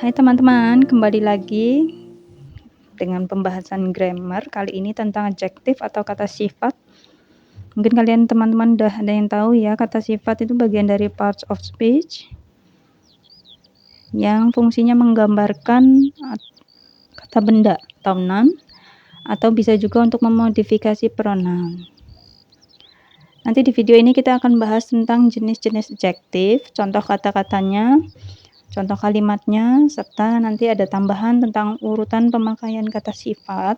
Hai teman-teman, kembali lagi dengan pembahasan grammar. Kali ini tentang adjektif atau kata sifat. Mungkin kalian teman-teman udah ada yang tahu ya, kata sifat itu bagian dari parts of speech yang fungsinya menggambarkan kata benda atau noun, atau bisa juga untuk memodifikasi pronoun. Nanti di video ini kita akan bahas tentang jenis-jenis adjektif, contoh kata-katanya, contoh kalimatnya, serta nanti ada tambahan tentang urutan pemakaian kata sifat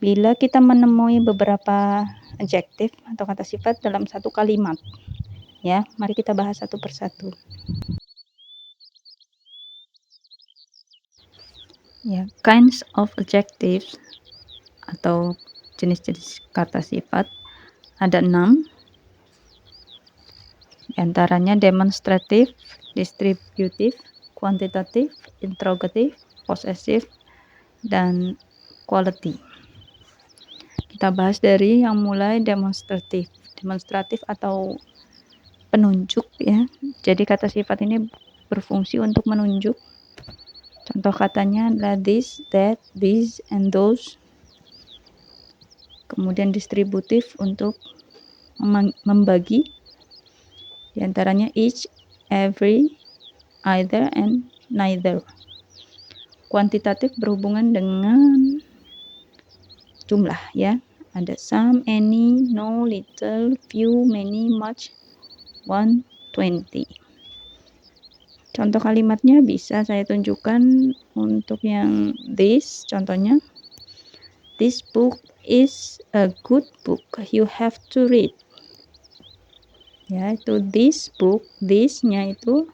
bila kita menemui beberapa adjektif atau kata sifat dalam satu kalimat. Ya, mari kita bahas satu persatu. Ya, kinds of adjectives atau jenis-jenis kata sifat ada 6. Di antaranya demonstrative, distributive, quantitative, interrogative, possessive, dan quality. Kita bahas dari yang mulai demonstratif. Demonstratif atau penunjuk ya. Jadi kata sifat ini berfungsi untuk menunjuk. Contoh katanya adalah this, that, these, and those. Kemudian distributif untuk membagi. Di antaranya each, every, either, and neither. Kuantitatif berhubungan dengan jumlah ya. Ada some, any, no, little, few, many, much, 1, 20. Contoh kalimatnya bisa saya tunjukkan untuk yang this. Contohnya, this book is a good book. You have to read. Ya, itu this book. This-nya itu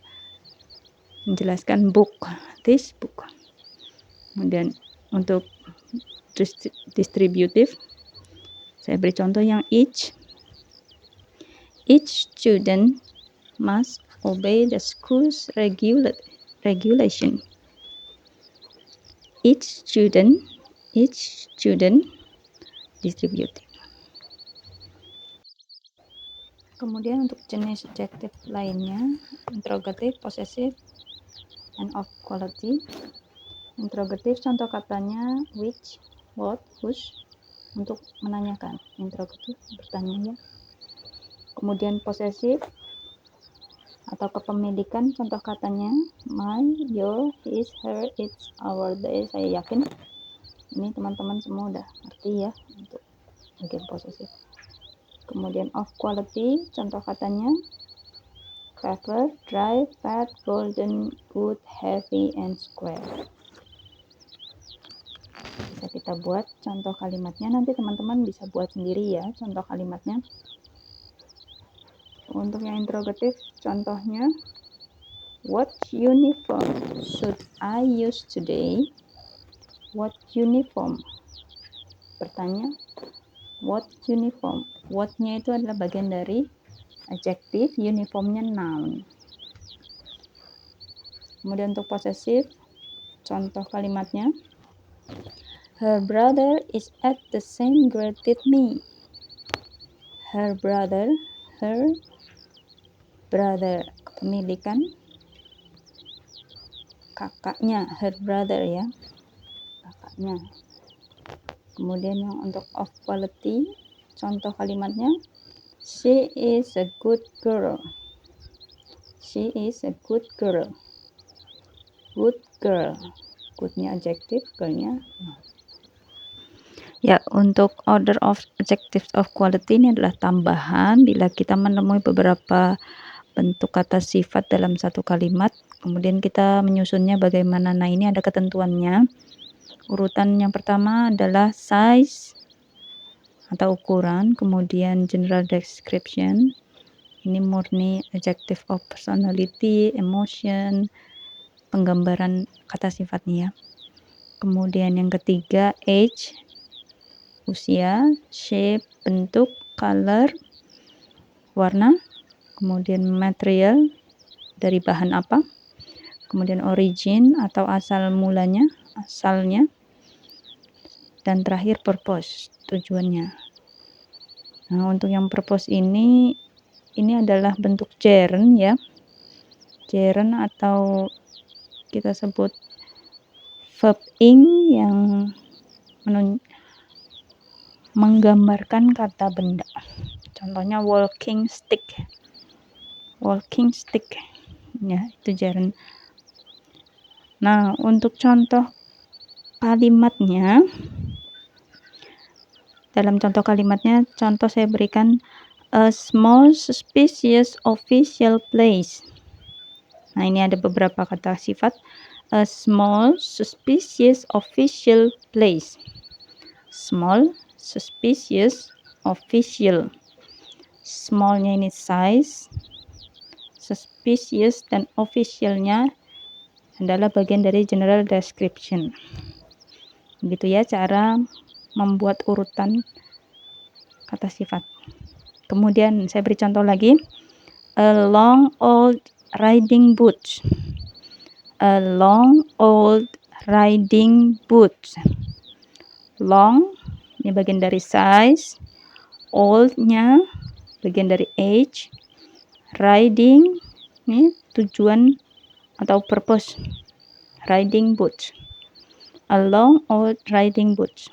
menjelaskan book. This book. Kemudian untuk distributive, saya beri contoh yang each. Each student must obey the school's regulation. Each student distributive. Kemudian untuk jenis adjektif lainnya, interrogative, possessive, and of quality. Interrogative contoh katanya which, what, whose, untuk menanyakan. Interrogative bertanya ya. Kemudian possessive atau kepemilikan, contoh katanya my, your, his, her, its, our, they. Saya yakin ini teman-teman semua udah ngerti ya untuk bagian possessive. Kemudian of quality, contoh katanya clever, dry, fat, golden, good, heavy, and square. Bisa kita buat contoh kalimatnya, nanti teman-teman bisa buat sendiri ya contoh kalimatnya. Untuk yang interrogatif, contohnya what uniform should I use today? What uniform? Bertanya, what uniform? What-nya itu adalah bagian dari adjektif, uniformnya noun. Kemudian untuk possessive, contoh kalimatnya her brother is at the same grade with me. Her brother, kepemilikan kakaknya, her brother ya, kakaknya. Kemudian yang untuk of quality, contoh kalimatnya she is a good girl. She is a good girl. Good girl. Good-nya adjektif, girl-nya noun. Ya, untuk order of adjectives of quality ini adalah tambahan bila kita menemui beberapa bentuk kata sifat dalam satu kalimat, kemudian kita menyusunnya bagaimana. Nah, ini ada ketentuannya. Urutan yang pertama adalah size atau ukuran, kemudian general description. Ini murni adjective of personality, emotion, penggambaran kata sifatnya. Kemudian yang ketiga age, usia, shape, bentuk, color, warna, kemudian material, dari bahan apa, kemudian origin atau asal mulanya, asalnya, dan terakhir purpose, tujuannya. Nah, untuk yang purpose ini adalah bentuk gerund ya. Gerund atau kita sebut verb ing yang menggambarkan kata benda. Contohnya walking stick. Walking stick. Ya, itu gerund. Nah, untuk contoh kalimatnya, dalam contoh kalimatnya, contoh saya berikan a small suspicious official place. Nah, ini ada beberapa kata sifat. A small suspicious official place. Small suspicious official. Smallnya ini size, suspicious dan officialnya adalah bagian dari general description. Begitu ya cara membuat urutan kata sifat. Kemudian saya beri contoh lagi. A long old riding boot. A long old riding boot. Long ini bagian dari size, old-nya bagian dari age, riding ini tujuan atau purpose, riding boot. A long old riding boot.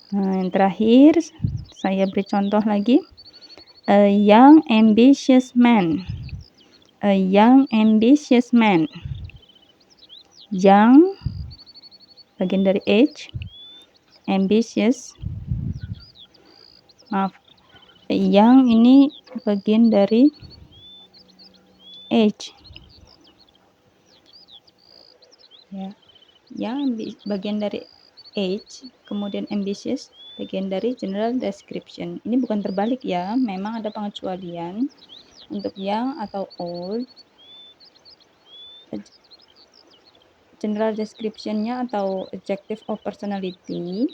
Nah, yang terakhir saya beri contoh lagi. A young ambitious man. A young ambitious man. Young bagian dari age, ambitious young ini bagian dari age ya. Yang bagian dari age, kemudian ambitious bagian dari general description. Ini bukan terbalik ya, memang ada pengecualian untuk young atau old. General description-nya atau adjective of personality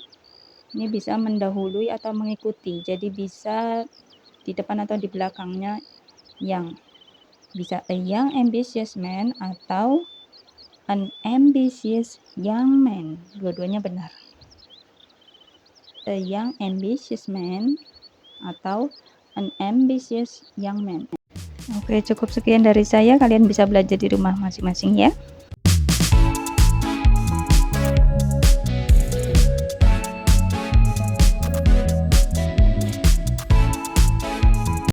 ini bisa mendahului atau mengikuti, jadi bisa di depan atau di belakangnya yang. Bisa a young ambitious man atau an ambitious young man. Dua-duanya benar. A young ambitious man atau an ambitious young man. Oke, cukup sekian dari saya. Kalian bisa belajar di rumah masing-masing ya.